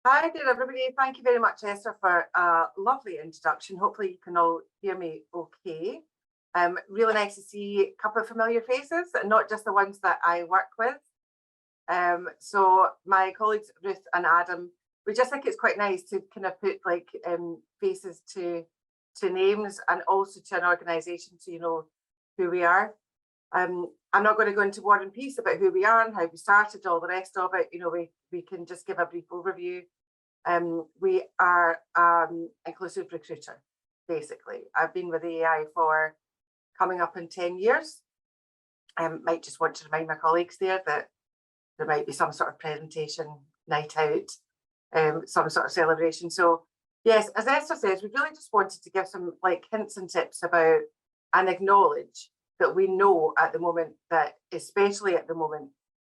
Hi there, everybody. Thank you very much, Esther, for a lovely introduction. Hopefully, you can all hear me okay. Really nice to see a couple of familiar faces, and not just the ones that I work with. So my colleagues Ruth and Adam, we just think it's quite nice to kind of put like faces to names and also to an organisation, so you know who we are. I'm not going to go into War and Peace about who we are and how we started, all the rest of it. You know, we can just give a brief overview. We are inclusive recruiter, basically. I've been with AAI for coming up in 10 years. Might just want to remind my colleagues there that there might be some sort of presentation, night out, some sort of celebration. So yes, as Esther says, we really just wanted to give some like hints and tips about and acknowledge that we know at the moment that, especially at the moment,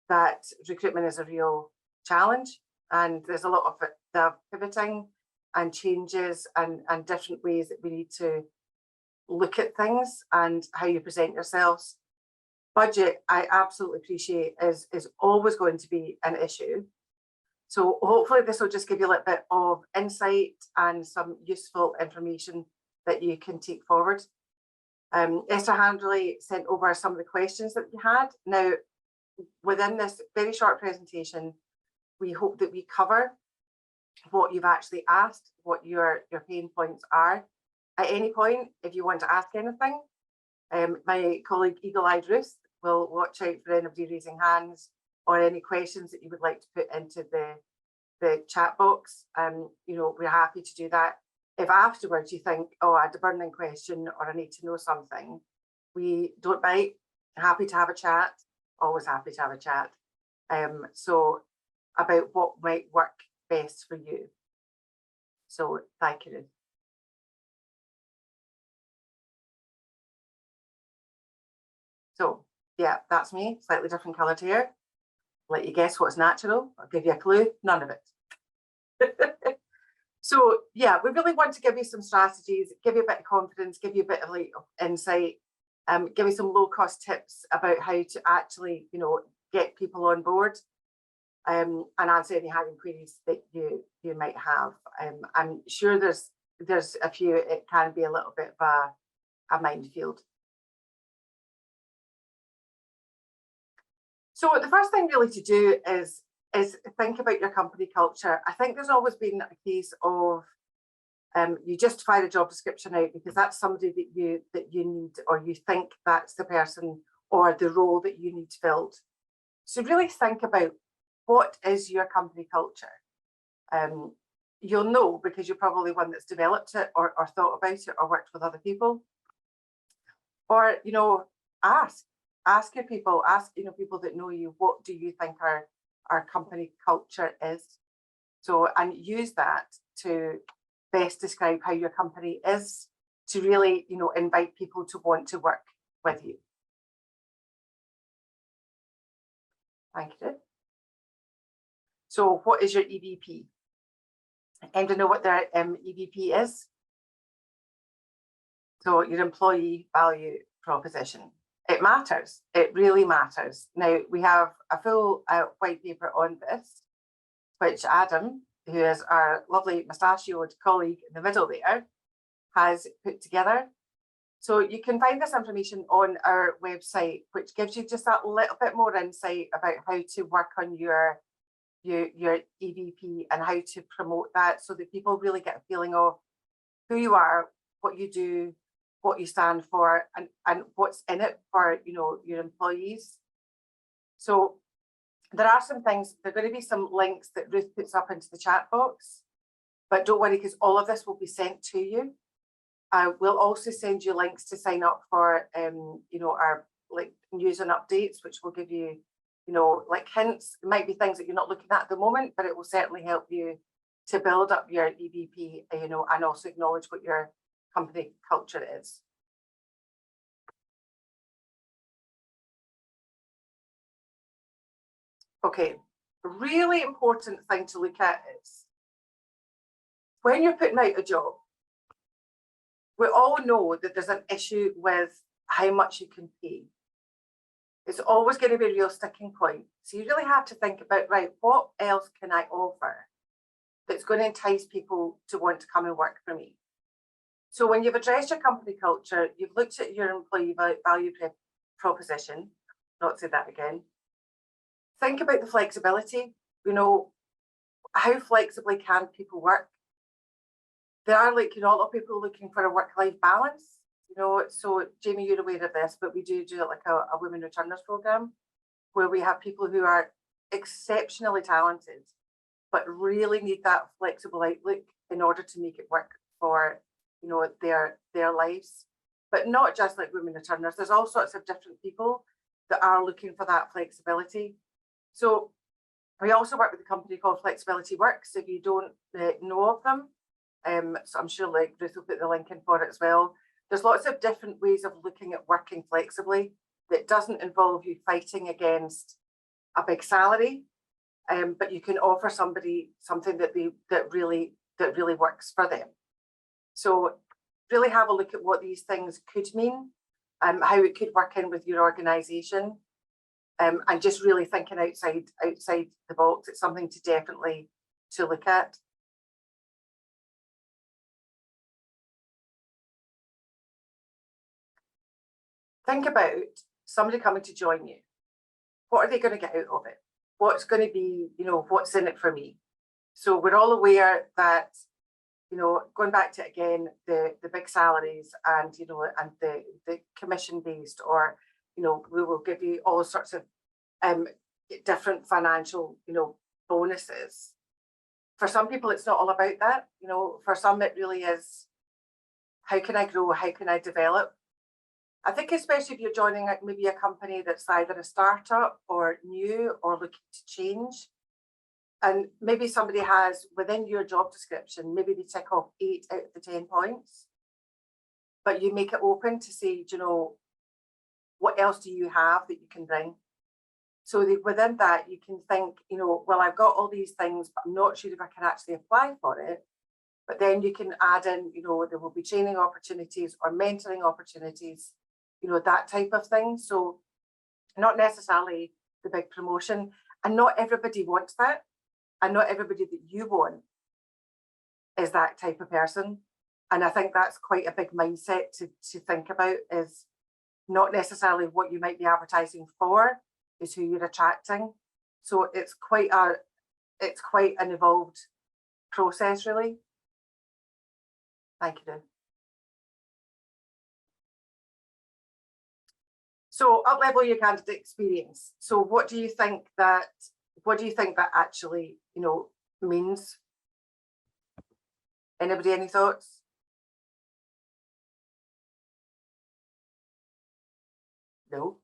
that recruitment is a real challenge, and there's a lot of the pivoting and changes and different ways that we need to look at things and how you present yourselves. Budget, I absolutely appreciate, is always going to be an issue. So hopefully this will just give you a little bit of insight and some useful information that you can take forward. Esther Handley sent over some of the questions that we had. Now, within this very short presentation, we hope that we cover what you've actually asked, what your pain points are. At any point, if you want to ask anything, my colleague Eagle-Eyed Ruth will watch out for anybody raising hands or any questions that you would like to put into the chat box. You know, we're happy to do that. If afterwards you think, oh, I had a burning question or I need to know something, we don't bite. Happy to have a chat. Always happy to have a chat. So about what might work best for you. So thank you. So yeah, that's me, slightly different coloured hair. Let you guess what's natural. I'll give you a clue, none of it. So yeah, we really want to give you some strategies, give you a bit of confidence, give you a bit of like insight, give you some low cost tips about how to actually, you know, get people on board, and answer any hiring queries that you might have. I'm sure there's a few. It can be a little bit of a minefield. So the first thing really to do is think about your company culture. I think there's always been a case of you justify the job description out because that's somebody that you need, or you think that's the person or the role that you need filled. So really think about what is your company culture. You'll know because you're probably one that's developed it or thought about it or worked with other people. Or, you know, ask your people, ask, you know, people that know you, what do you think our company culture is? So, and use that to best describe how your company is, to really, you know, invite people to want to work with you. Thank you. So what is your EVP? Anyone know what their EVP is? So your employee value proposition. It matters. It really matters. Now, we have a full white paper on this, which Adam, who is our lovely mustachioed colleague in the middle there, has put together. So you can find this information on our website, which gives you just that little bit more insight about how to work on your EVP and how to promote that so that people really get a feeling of who you are, what you do, what you stand for, and what's in it for, you know, your employees. So there are some things, there are going to be some links that Ruth puts up into the chat box, but don't worry because all of this will be sent to you. We'll also send you links to sign up for, you know, our like news and updates, which will give you, you know, like hints. It might be things that you're not looking at the moment, but it will certainly help you to build up your EVP, you know, and also acknowledge what your company culture is. Okay, a really important thing to look at is when you're putting out a job, we all know that there's an issue with how much you can pay. It's always going to be a real sticking point. So you really have to think about, right, what else can I offer that's going to entice people to want to come and work for me. So when you've addressed your company culture, you've looked at your employee value proposition, not say that again. Think about the flexibility, you know, how flexibly can people work? There are, like, you know, a lot of people looking for a work-life balance, you know, so Jamie, you're aware of this, but we do like a women returners program where we have people who are exceptionally talented, but really need that flexible outlook in order to make it work for, you know, their lives. But not just like women returners, there's all sorts of different people that are looking for that flexibility. So we also work with a company called Flexibility Works. If you don't know of them, so I'm sure like Ruth will put the link in for it as well. There's lots of different ways of looking at working flexibly that doesn't involve you fighting against a big salary, but you can offer somebody something that really works for them. So really have a look at what these things could mean, how it could work in with your organisation, and just really thinking outside the box. It's something to definitely to look at. Think about somebody coming to join you. What are they going to get out of it? What's going to be, you know, what's in it for me? So we're all aware that, you know, going back to again, the big salaries and, you know, and the commission based, or, you know, we will give you all sorts of different financial, you know, bonuses. For some people, it's not all about that. You know, for some, it really is, how can I grow? How can I develop? I think especially if you're joining maybe a company that's either a startup or new or looking to change, and maybe somebody has within your job description, maybe they tick off 8 out of the 10 points, but you make it open to say, you know, what else do you have that you can bring? So within that, you can think, you know, well, I've got all these things, but I'm not sure if I can actually apply for it. But then you can add in, you know, there will be training opportunities or mentoring opportunities, you know, that type of thing. So not necessarily the big promotion, and not everybody wants that. And not everybody that you want is that type of person. And I think that's quite a big mindset to think about, is not necessarily what you might be advertising for, is who you're attracting. So it's quite an evolved process, really. Thank you, Ruth. So up-level your candidate experience. So what do you think that actually, you know, means? Anybody, any thoughts? No.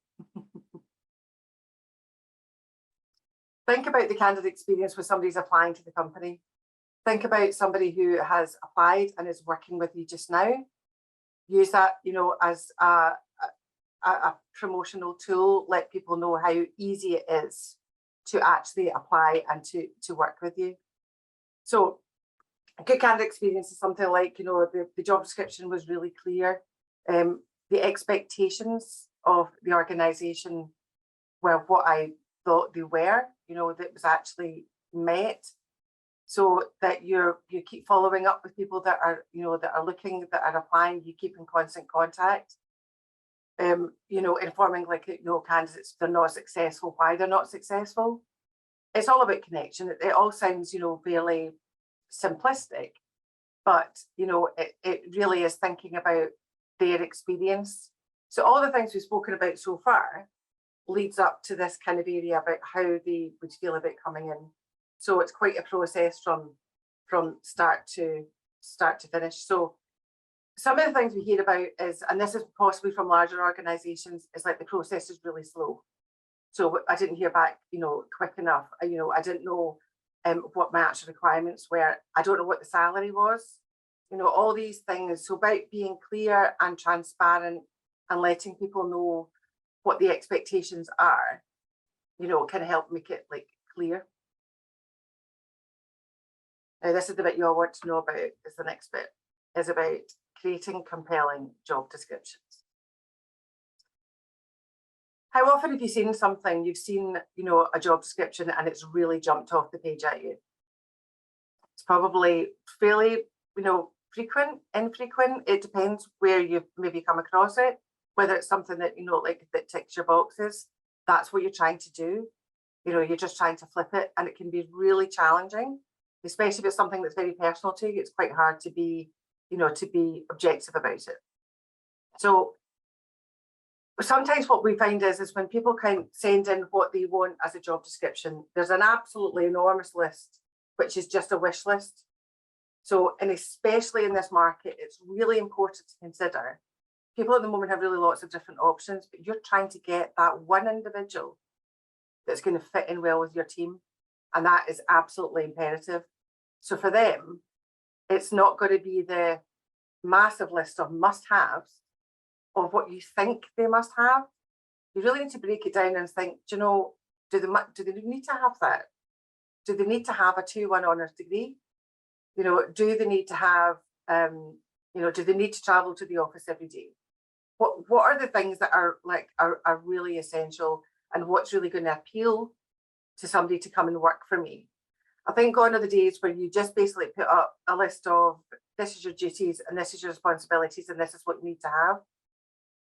Think about the candidate experience when somebody's applying to the company. Think about somebody who has applied and is working with you just now. Use that, you know, as a promotional tool. Let people know how easy it is to actually apply and to work with you. So a good candidate experience is something like, you know, the job description was really clear. The expectations of the organisation were what I thought they were, you know, that was actually met. So that you keep following up with people that are, you know, that are looking, that are applying, you keep in constant contact. You know, informing, like, you know, candidates, if they're not successful, why they're not successful. It's all about connection. It all sounds, you know, really simplistic, but, you know, it really is thinking about their experience. So all the things we've spoken about so far leads up to this kind of area about how they would feel about coming in. So it's quite a process from start to finish. So some of the things we hear about is, and this is possibly from larger organizations, is like the process is really slow. So I didn't hear back, you know, quick enough. You know, I didn't know what my actual requirements were. I don't know what the salary was. You know, all these things. So about being clear and transparent and letting people know what the expectations are, you know, can help make it like clear. Now, this is the bit you all want to know about, is the next bit, is about creating compelling job descriptions. How often have you seen something, you've seen, you know, a job description and it's really jumped off the page at you? It's probably fairly, frequent, infrequent. It depends where you've maybe come across it, whether it's something that, like that ticks your boxes. That's what you're trying to do. You're just trying to flip it, and it can be really challenging, especially if it's something that's very personal to you. It's quite hard to be, to be objective about it. So sometimes what we find is when people can send in what they want as a job description, there's an absolutely enormous list, which is just a wish list. So, and especially in this market, it's really important to consider. People at the moment have really lots of different options, but you're trying to get that one individual that's going to fit in well with your team. And that is absolutely imperative. So for them, it's not going to be the massive list of must-haves of what you think they must have. You really need to break it down and think, do they need to have that? Do they need to have a 2-1 honours degree? Do they need to have, do they need to travel to the office every day? What are the things that are really essential, and what's really going to appeal to somebody to come and work for me? I think gone are the days where you just basically put up a list of, this is your duties and this is your responsibilities and this is what you need to have.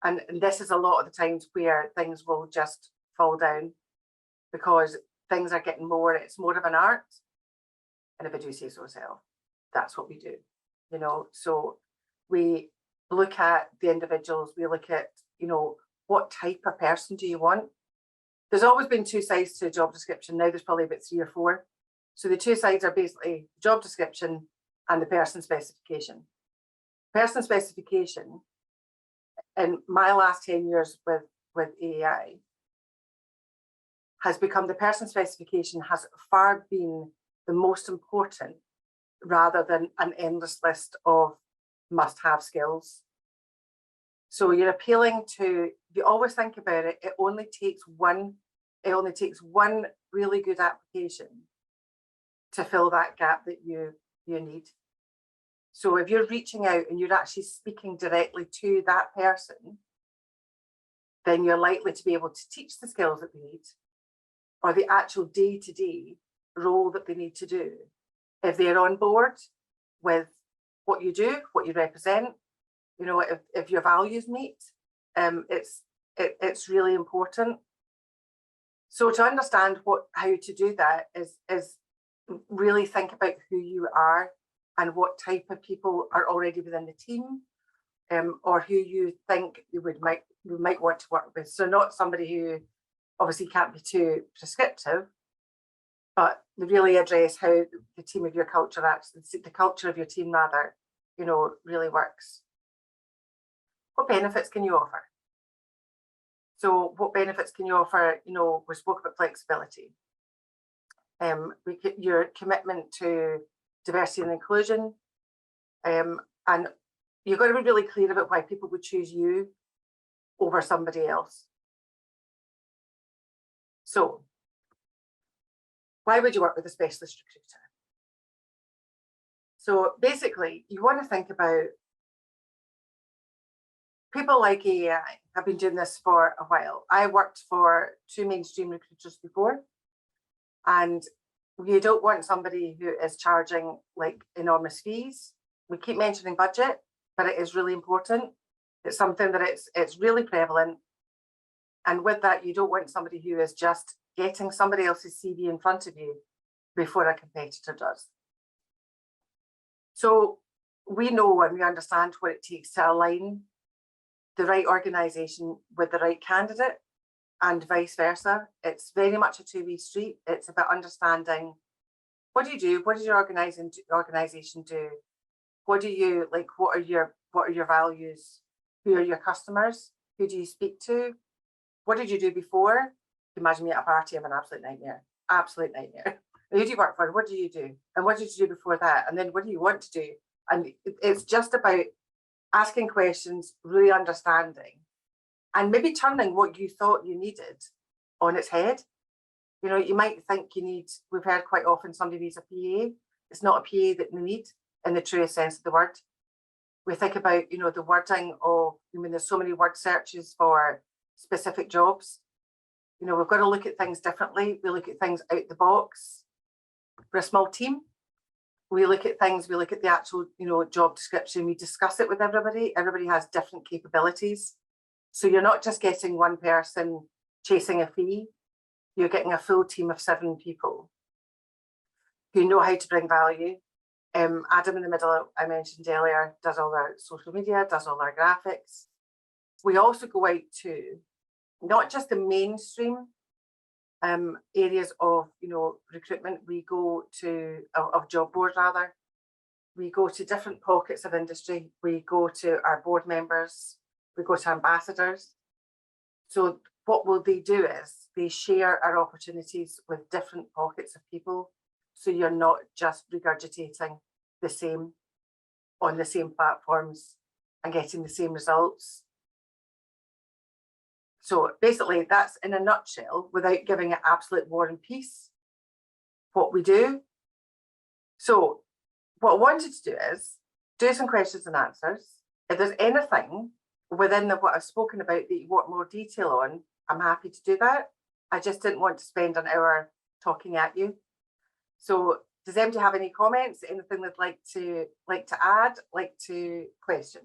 And this is a lot of the times where things will just fall down, because things are getting more, it's more of an art. And if I do say so myself, that's what we do, So we look at the individuals, we look at, what type of person do you want? There's always been 2 sides to a job description. Now there's probably about 3 or 4. So the 2 sides are basically job description and the person specification. Person specification, in my last 10 years with AAI, has become, the person specification has far been the most important, rather than an endless list of must-have skills. So you're appealing to, you always think about it, it only takes one really good application to fill that gap that you need. So if you're reaching out and you're actually speaking directly to that person, then you're likely to be able to teach the skills that they need, or the actual day-to-day role that they need to do. If they're on board with what you do, what you represent, if your values meet, it's really important. So to understand how to do that is really think about who you are and what type of people are already within the team, or who you think you might want to work with. So not somebody who obviously can't be too prescriptive, but really address how the team of your culture actually, the culture of your team rather, really works. What benefits can you offer? So what benefits can you offer? We spoke about flexibility. Your commitment to diversity and inclusion, and you've got to be really clear about why people would choose you over somebody else. So why would you work with a specialist recruiter? So basically, you want to think about, people like AAI have been doing this for a while. I worked for 2 mainstream recruiters before, and you don't want somebody who is charging like enormous fees. We keep mentioning budget, but it is really important. It's something that it's really prevalent. And with that, you don't want somebody who is just getting somebody else's CV in front of you before a competitor does. So we know and we understand what it takes to align the right organisation with the right candidate, and vice versa. It's very much a 2-way street. It's about understanding, what do you do? What does your organisation do? What do you like? What are your values? Who are your customers? Who do you speak to? What did you do before? Imagine me at a party, I'm an absolute nightmare. Absolute nightmare. Who do you work for? What do you do? And what did you do before that? And then what do you want to do? And it's just about asking questions, really understanding, and maybe turning what you thought you needed on its head. You might think we've heard quite often somebody needs a PA. It's not a PA that we need in the truest sense of the word. We think about, the wording of, there's so many word searches for specific jobs. We've got to look at things differently. We look at things out the box. We're a small team. we look at things, we look at the actual, job description, we discuss it with everybody. Everybody has different capabilities. So you're not just getting one person chasing a fee, you're getting a full team of 7 people who know how to bring value. Adam in the middle, I mentioned earlier, does all our social media, does all our graphics. We also go out to not just the mainstream areas of recruitment. We go to of job boards rather. We go to different pockets of industry. We go to our board members. We go to ambassadors. So what will they do is they share our opportunities with different pockets of people. So you're not just regurgitating the same on the same platforms and getting the same results. So basically, that's in a nutshell, without giving it absolute war and peace, what we do. So what I wanted to do is do some questions and answers. If there's anything within what I've spoken about that you want more detail on, I'm happy to do that. I just didn't want to spend an hour talking at you. So does anybody have any comments, anything they'd like to add, like to question?